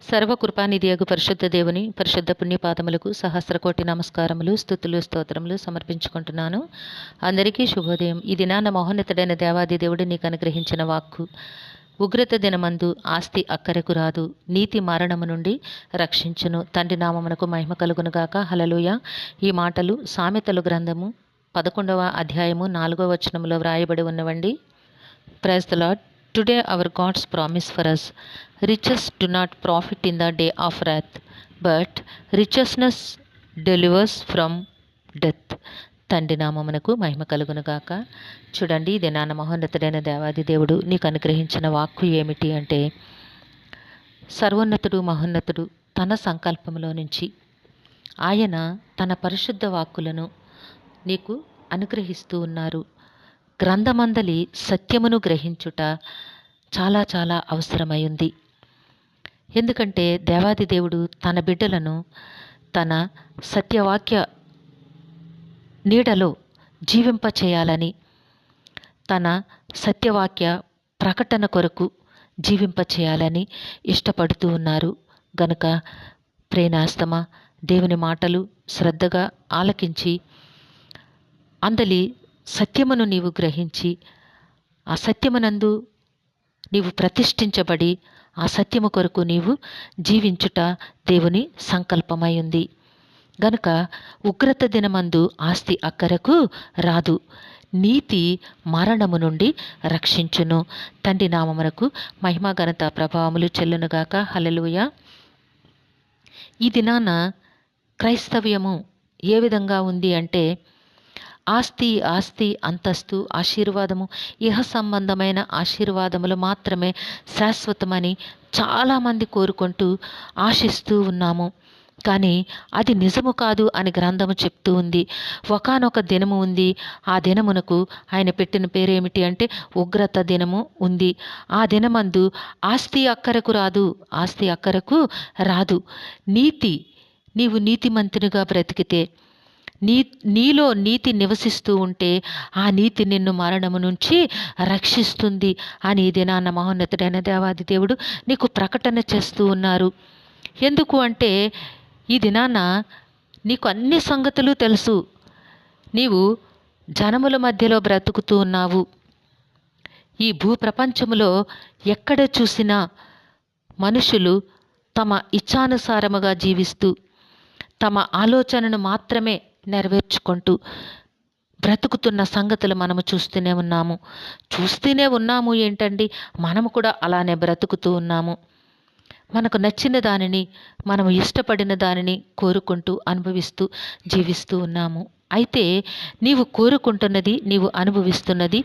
సర్వకృపానిధియగు పరిశుద్ధ దేవుని పరిశుద్ధ పుణ్యపాదములకు సహస్రకోటి నమస్కారములు, స్తుతులు, స్తోత్రములు సమర్పించుకుంటున్నాను. అందరికీ శుభోదయం. ఈ దినాన మహోన్నతుడైన దేవాది దేవుడు నీకు అనుగ్రహించిన వాక్కు, ఉగ్రత దినమందు ఆస్తి అక్కరకు రాదు, నీతి మరణము నుండి రక్షించును. తండ్రి నామమునకు మహిమ కలుగునుగాక. హల్లెలూయా. ఈ మాటలు సామెతలు గ్రంథము 11వ అధ్యాయము 4వ వచనములో వ్రాయబడి ఉన్నవండి. Praise the lord. Today our God's promise for us: riches do not profit in the day of wrath, but righteousness delivers from death. తండ్రి నామమునకు మహిమ కలుగునుగాక. చూడండి, ఇది నాన్న మహోన్నతుడైన దేవాది దేవుడు నీకు అనుగ్రహించిన వాక్కు ఏమిటి అంటే, సర్వోన్నతుడు మహోన్నతుడు తన సంకల్పంలో నుంచి ఆయన తన పరిశుద్ధ వాక్కులను నీకు అనుగ్రహిస్తూ ఉన్నారు. గ్రంథమందలి సత్యమును గ్రహించుట చాలా చాలా అవసరమై ఉంది. ఎందుకంటే దేవాది దేవుడు తన బిడ్డలను తన సత్యవాక్య నీడలో జీవింపచేయాలని, తన సత్యవాక్య ప్రకటన కొరకు జీవింపచేయాలని ఇష్టపడుతూ ఉన్నారు. గనుక ప్రేనాస్తమా దేవుని మాటలు శ్రద్ధగా ఆలకించి అందలి సత్యమును నీవు గ్రహించి, ఆ సత్యమునందు నీవు ప్రతిష్ఠించబడి ఆ సత్యము కొరకు నీవు జీవించుట దేవుని సంకల్పమై ఉంది. గనుక ఉగ్రత దినమందు ఆస్తి అక్కరకు రాదు, నీతి మరణము నుండి రక్షించును. తండ్రి నామమునకు మహిమ ఘనత ప్రభావములు చెల్లునుగాక. హల్లెలూయా. ఈ దినాన క్రైస్తవ్యము ఏ విధంగా ఉంది అంటే, ఆస్తి అంతస్తు ఆశీర్వాదము, ఇహ సంబంధమైన ఆశీర్వాదములు మాత్రమే శాశ్వతమని చాలామంది కోరుకుంటూ ఆశిస్తూ ఉన్నాము. కానీ అది నిజము కాదు అని గ్రంథము చెప్తూ ఉంది. ఒకానొక దినము ఉంది. ఆ దినమునకు ఆయన పెట్టిన పేరేమిటి అంటే ఉగ్రత దినము ఉంది. ఆ దినమందు ఆస్తి అక్కరకు రాదు. నీవు నీతిమంతునిగా బ్రతికితే, నీలో నీతి నివసిస్తూ ఉంటే ఆ నీతి నిన్ను మరణము నుంచి రక్షిస్తుంది అని ఈ దినాన్న మహోన్నతుడైన దేవాది దేవుడు నీకు ప్రకటన చేస్తూ ఉన్నారు. ఎందుకు అంటే, ఈ దినాన నీకు అన్ని సంగతులు తెలుసు. నీవు జనముల మధ్యలో బ్రతుకుతూ ఉన్నావు. ఈ భూప్రపంచములో ఎక్కడ చూసినా మనుషులు తమ ఇచ్ఛానుసారముగా జీవిస్తూ తమ ఆలోచనను మాత్రమే నెరవేర్చుకుంటూ బ్రతుకుతున్న సంగతులు మనము చూస్తూనే ఉన్నాము ఏంటండి, మనము కూడా అలానే బ్రతుకుతూ ఉన్నాము. మనకు నచ్చిన దానిని, మనము ఇష్టపడిన దానిని కోరుకుంటూ అనుభవిస్తూ జీవిస్తూ ఉన్నాము. అయితే నీవు కోరుకుంటున్నది, నీవు అనుభవిస్తున్నది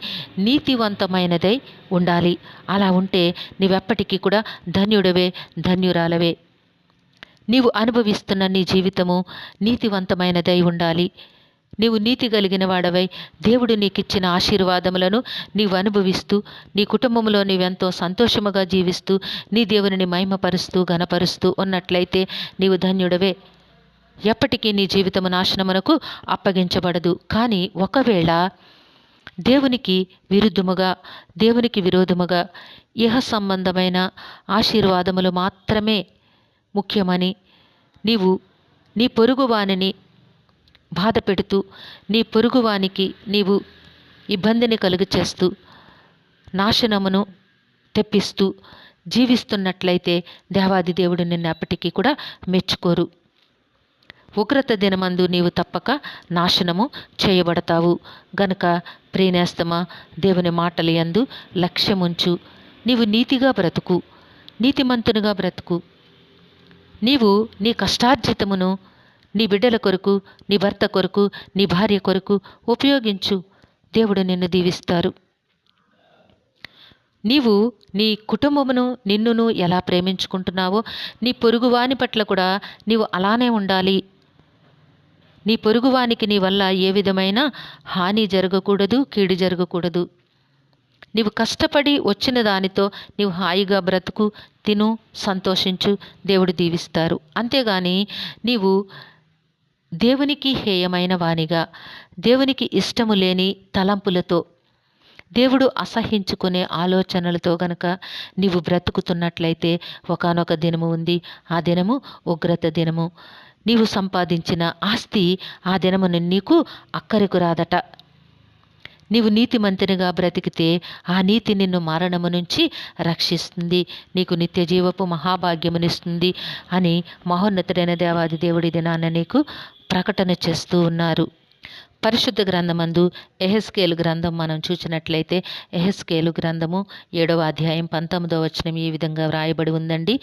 నీతివంతమైనదై ఉండాలి. అలా ఉంటే నీవెప్పటికీ కూడా ధన్యుడవే, ధన్యురాలవే. నీవు అనుభవిస్తున్న నీ జీవితము నీతివంతమైనదై ఉండాలి. నీవు నీతి కలిగిన వాడవై దేవుడు నీకిచ్చిన ఆశీర్వాదములను నీవు అనుభవిస్తూ, నీ కుటుంబంలో నీవెంతో సంతోషముగా జీవిస్తూ నీ దేవునిని మహిమపరుస్తూ ఘనపరుస్తూ ఉన్నట్లయితే నీవు ధన్యుడవే. ఎప్పటికీ నీ జీవితము నాశనమునకు అప్పగించబడదు. కానీ ఒకవేళ దేవునికి విరోధముగా ఇహ సంబంధమైన ఆశీర్వాదములు మాత్రమే ముఖ్యమని నీవు నీ పొరుగువానిని బాధ పెడుతూ, నీ పొరుగువానికి నీవు ఇబ్బందిని కలుగు చేస్తూ, నాశనమును తెప్పిస్తూ జీవిస్తున్నట్లయితే దేవాది దేవుడు నిన్ను ఎప్పటికీ కూడా మెచ్చుకోరు. ఉగ్రత దినమందు నీవు తప్పక నాశనము చేయబడతావు. గనుక ప్రియనేస్తమా దేవుని మాటల యందు లక్ష్యముంచు. నీవు నీతిగా బ్రతుకు, నీతిమంతునిగా బ్రతుకు. నీవు నీ కష్టార్జితమును నీ బిడ్డల కొరకు, నీ భర్త కొరకు, నీ భార్య కొరకు ఉపయోగించు. దేవుడు నిన్ను దీవిస్తారు. నీవు నీ కుటుంబమును, నిన్నును ఎలా ప్రేమించుకుంటున్నావో నీ పొరుగువాని పట్ల కూడా నీవు అలానే ఉండాలి. నీ పొరుగువానికి నీ వల్ల ఏ విధమైన హాని జరగకూడదు, కీడు జరగకూడదు. నీవు కష్టపడి వచ్చిన దానితో నీవు హాయిగా బ్రతుకు, తిను, సంతోషించు. దేవుడు దీవిస్తారు. అంతేగాని నీవు దేవునికి హేయమైన వానిగా, దేవునికి ఇష్టము లేని తలంపులతో, దేవుడు అసహ్యించుకునే ఆలోచనలతో గనక నీవు బ్రతుకుతున్నట్లయితే ఒకానొక దినము ఉంది. ఆ దినము ఉగ్రత దినము. నీవు సంపాదించిన ఆస్తి ఆ దినమున నీకు అక్కరకు రాదట. నీవు నీతిమంతునిగా బ్రతికితే ఆ నీతి నిన్ను మరణము నుంచి రక్షిస్తుంది, నీకు నిత్య జీవపు మహాభాగ్యమునిస్తుంది అని మహోన్నతుడైన దేవాది దేవుడి దినాన నీకు ప్రకటన చేస్తూ ఉన్నారు. పరిశుద్ధ గ్రంథమందు యెహెజ్కేలు గ్రంథం మనం చూసినట్లయితే యెహెజ్కేలు గ్రంథము 7వ అధ్యాయం 19వ వచనం ఈ విధంగా వ్రాయబడి ఉందండి.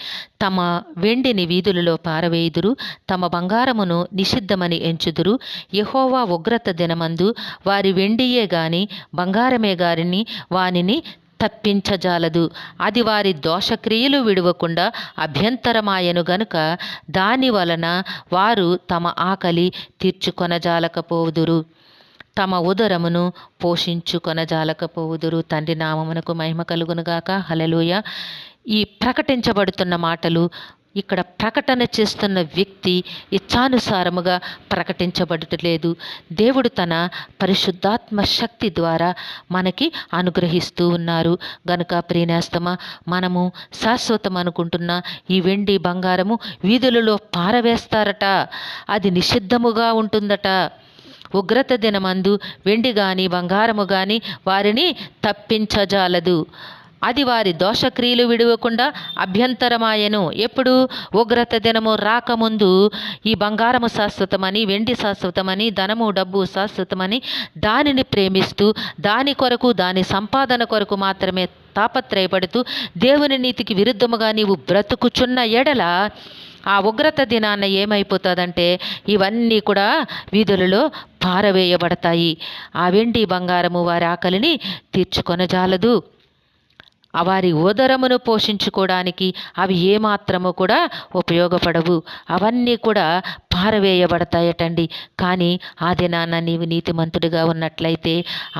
తమ వెండిని వీధులలో పారవేయుదురు, తమ బంగారమును నిషిద్ధమని ఎంచుదురు. యెహోవా ఉగ్రత దినమందు వారి వెండియే గాని బంగారమే గారిని వానిని తప్పించజాలదు. అది వారి దోషక్రియలు విడువకుండా అభ్యంతరమాయను గనుక దాని వలన వారు తమ ఆకలి తీర్చుకొనజాలకపోవుదురు, తమ ఉదరమును పోషించుకొనజాలకపోవుదురు. తండ్రి నామమునకు మహిమ కలుగునుగాక. హల్లెలూయా. ఈ ప్రకటించబడుతున్న మాటలు ఇక్కడ ప్రకటన చేస్తున్న వ్యక్తి ఇచ్ఛానుసారముగా ప్రకటించబడట్లేదు. దేవుడు తన పరిశుద్ధాత్మ శక్తి ద్వారా మనకి అనుగ్రహిస్తూ ఉన్నారు గనుక ప్రియనేస్తమా, మనము శాశ్వతం అనుకుంటున్న ఈ వెండి బంగారము వీధులలో పారవేస్తారట. అది నిషిద్ధముగా ఉంటుందట. ఉగ్రత దినమందు వెండి గాని బంగారము గాని వారిని తప్పించజాలదు. అది వారి దోషక్రియలు విడవకుండా అభ్యంతరమాయను. ఎప్పుడు? ఉగ్రత దినము రాకముందు ఈ బంగారము శాశ్వతమని, వెండి శాశ్వతమని, ధనము డబ్బు శాశ్వతమని దానిని ప్రేమిస్తూ దాని కొరకు, దాని సంపాదన కొరకు మాత్రమే తాపత్రయపడుతూ దేవుని నీతికి విరుద్ధముగా నీవు బ్రతుకుచున్న ఎడల ఆ ఉగ్రత దినాన ఏమైపోతుందంటే ఇవన్నీ కూడా వీధులలో పారవేయబడతాయి. ఆ వెండి బంగారము వారి ఆకలిని తీర్చుకొనజాలదు. వారి ఉదరమును పోషించుకోవడానికి అవి ఏమాత్రము కూడా ఉపయోగపడవు. అవన్నీ కూడా పారవేయబడతాయటండి. కానీ ఆ దినాన నీవు నీతిమంతుడిగా ఉన్నట్లయితే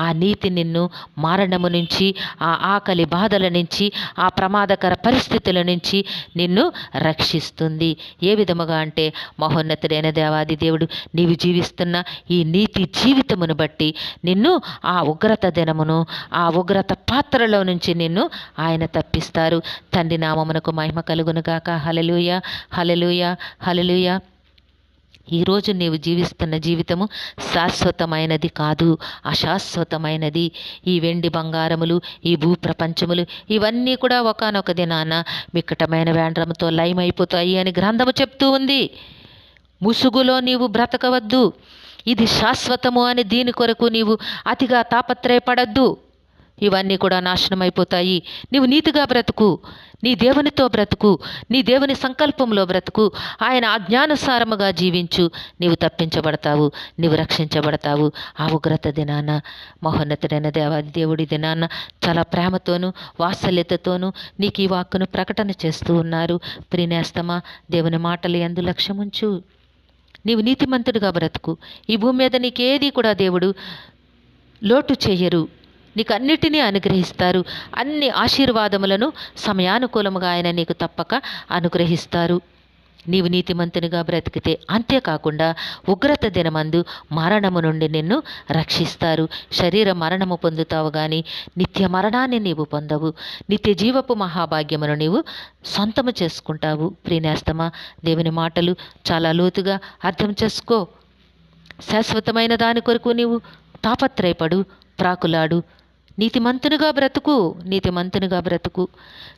ఆ నీతి నిన్ను మరణము నుంచి, ఆ ఆకలి బాధల నుంచి, ఆ ప్రమాదకర పరిస్థితుల నుంచి నిన్ను రక్షిస్తుంది. ఏ విధముగా అంటే మహోన్నతుడైన దేవాది దేవుడు నీవు జీవిస్తున్న ఈ నీతి జీవితమును బట్టి నిన్ను ఆ ఉగ్రత దినమును, ఆ ఉగ్రత పాత్రలో నుంచి నిన్ను ఆయన తప్పిస్తారు. తండ్రి నామమునకు మహిమ కలుగునుగాక. హల్లెలూయా, హల్లెలూయా, హల్లెలూయా. ఈరోజు నీవు జీవిస్తున్న జీవితము శాశ్వతమైనది కాదు, అశాశ్వతమైనది. ఈ వెండి బంగారములు, ఈ భూప్రపంచములు ఇవన్నీ కూడా ఒకానొక దినాన మిక్కటమైన వేండ్రముతో లయమైపోతాయి అని గ్రంథము చెప్తూ ఉంది. ముసుగులో నీవు బ్రతకవద్దు. ఇది శాశ్వతము అని దీని కొరకు నీవు అతిగా తాపత్రయపడద్దు. ఇవన్నీ కూడా నాశనమైపోతాయి. నీవు నీతిగా బ్రతుకు, నీ దేవునితో బ్రతుకు, నీ దేవుని సంకల్పంలో బ్రతుకు, ఆయన ఆజ్ఞానుసారముగా జీవించు. నీవు తప్పించబడతావు, నీవు రక్షించబడతావు. ఆ ఉగ్రత దినాన మహోన్నతుడైన దేవాది దేవుడి దినాన చాలా ప్రేమతోనూ వాత్సల్యతతోనూ నీకు ఈ వాక్కును ప్రకటన చేస్తూ ఉన్నారు. ప్రియనేస్తమా, దేవుని మాటలు యందు లక్ష్యముంచు. నీవు నీతిమంతుడిగా బ్రతుకు. ఈ భూమి మీద నీకేది కూడా దేవుడు లోటు చేయరు. నీకు అన్నిటినీ అనుగ్రహిస్తారు. అన్ని ఆశీర్వాదములను సమయానుకూలముగా ఆయన నీకు తప్పక అనుగ్రహిస్తారు. నీవు నీతిమంతునిగా బ్రతికితే, అంతేకాకుండా ఉగ్రత దినమందు మరణము నుండి నిన్ను రక్షిస్తారు. శరీర మరణము పొందుతావు కానీ నిత్య మరణాన్ని నీవు పొందవు. నిత్య జీవపు మహాభాగ్యమును నీవు సొంతము చేసుకుంటావు. ప్రియనేస్తమా, దేవుని మాటలు చాలా లోతుగా అర్థం చేసుకో. శాశ్వతమైన దాని కొరకు నీవు తాపత్రయపడు, ప్రాకులాడు. నీతిమంతునిగా బ్రతుకు, నీతిమంతునిగా బ్రతుకు.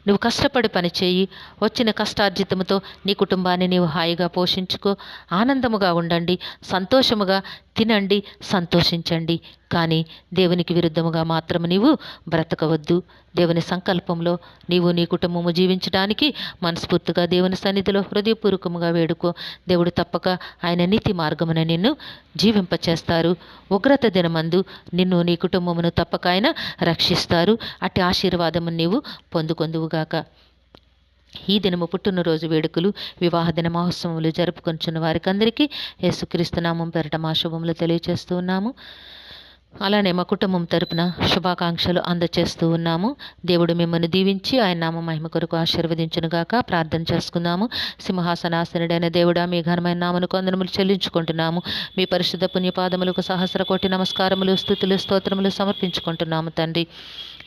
నువ్వు కష్టపడి పనిచేయి. వచ్చిన కష్టార్జితముతో నీ కుటుంబాన్ని నీవు హాయిగా పోషించుకో. ఆనందముగా ఉండండి, సంతోషముగా తినండి, సంతోషించండి. కానీ దేవునికి విరుద్ధముగా మాత్రం నీవు బ్రతకవద్దు. దేవుని సంకల్పంలో నీవు నీ కుటుంబము జీవించడానికి మనస్ఫూర్తిగా దేవుని సన్నిధిలో హృదయపూర్వకముగా వేడుకో. దేవుడు తప్పక ఆయన నీతి మార్గమున నిన్ను జీవింపచేస్తారు. ఉగ్రత దినమందు నిన్ను నీ కుటుంబమును తప్పక ఆయన రక్షిస్తారు. అట్టి ఆశీర్వాదము నీవు పొందుకొందువుగాక. ఈ దినము పుట్టినరోజు వేడుకలు, వివాహ దిన మహోత్సవములు జరుపుకొంచున్న వారికి అందరికీ యేసుక్రీస్తు నామం పేరట మా శుభములు తెలియచేస్తూ ఉన్నాము. అలానే మా కుటుంబం తరపున శుభాకాంక్షలు అందచేస్తూ ఉన్నాము. దేవుడు మిమ్మల్ని దీవించి ఆయన నామ మహిమ కొరకు ఆశీర్వదించునుగాక. ప్రార్థన చేసుకుందాము. సింహాసనాసనుడైన దేవుడా, మీ ఘనమైన నామమునకు వందనములు చెల్లించుకుంటున్నాము. మీ పరిశుద్ధ పుణ్యపాదములకు సహస్ర కోటి నమస్కారములు, స్తుతులు, స్తోత్రములు సమర్పించుకుంటున్నాము తండ్రి.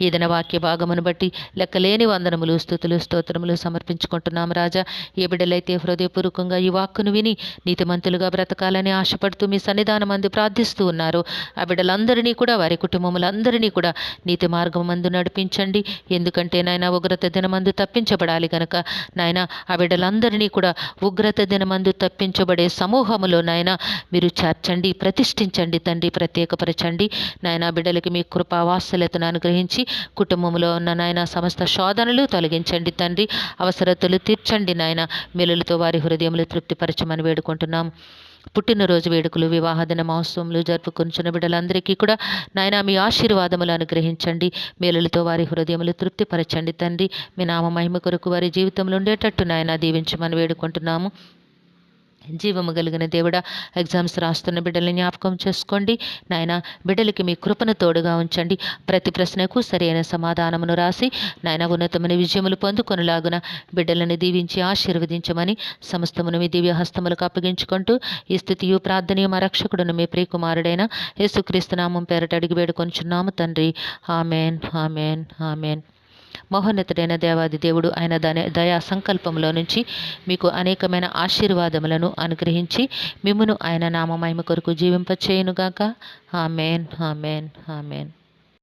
ఏదైనా వాక్య భాగమును బట్టి లెక్కలేని వందనములు, స్తుతులు, స్తోత్రములు సమర్పించుకుంటున్నాము రాజా. ఏ బిడ్డలైతే హృదయపూర్వకంగా ఈ వాక్కును విని నీతిమంతులుగా బ్రతకాలని ఆశపడుతూ మీ సన్నిధానమందు ప్రార్థిస్తూ ఉన్నారు, ఆ బిడ్డలందరినీ కూడా, వారి కుటుంబములందరినీ కూడా నీతి మార్గం మందు నడిపించండి. ఎందుకంటే నాయన ఉగ్రత దినమందు తప్పించబడాలి కనుక నాయన ఆ బిడ్డలందరినీ కూడా ఉగ్రత దినమందు తప్పించబడే సమూహములో నాయన మీరు చేర్చండి, ప్రతిష్ఠించండి తండ్రి, ప్రత్యేకపరచండి నాయన. బిడ్డలకి మీ కృపావాత్సల్యతను అనుగ్రహించి కుటుంబంలో ఉన్న నాయన సమస్త శోధనలు తొలగించండి తండ్రి. అవసరతలు తీర్చండి నాయన. మేలులతో వారి హృదయములు తృప్తిపరచమని వేడుకుంటున్నాం. పుట్టినరోజు వేడుకలు, వివాహ దిన మహోత్సవములు జరుపుకొంచున్న బిడ్డలందరికీ కూడా నాయన మీ ఆశీర్వాదములు అనుగ్రహించండి. మేలులతో వారి హృదయములు తృప్తిపరచండి తండ్రి. మీ నామ మహిమ కొరకు వారి జీవితంలో ఉండేటట్టు నాయన దీవించమని వేడుకుంటున్నాము. జీవము కలిగిన దేవుడా, ఎగ్జామ్స్ రాస్తున్న బిడ్డల్ని జ్ఞాపకం చేసుకోండి నాయన. బిడ్డలకి మీ కృపను తోడుగా ఉంచండి. ప్రతి ప్రశ్నకు సరైన సమాధానమును రాసి నాయన ఉన్నతమైన విజయములు పొందుకొనులాగున బిడ్డలను దీవించి ఆశీర్వదించమని సమస్తమును మీ దివ్య హస్తములకు అప్పగించుకుంటూ ఈ స్థితియు ప్రార్థనయు మా రక్షకుడును మీ ప్రియకుమారుడైన యేసుక్రీస్తు నామం పేరట అడిగి వేడుకొనుచున్నాము తండ్రి. Amen, amen, amen. మహోన్నతుడైన దేవాది దేవుడు ఆయన దయా సంకల్పంలో నుంచి మీకు అనేకమైన ఆశీర్వాదములను అనుగ్రహించి మిమ్మును ఆయన నామ మహిమ కొరకు జీవింపచేయునుగాక. Amen, amen, amen.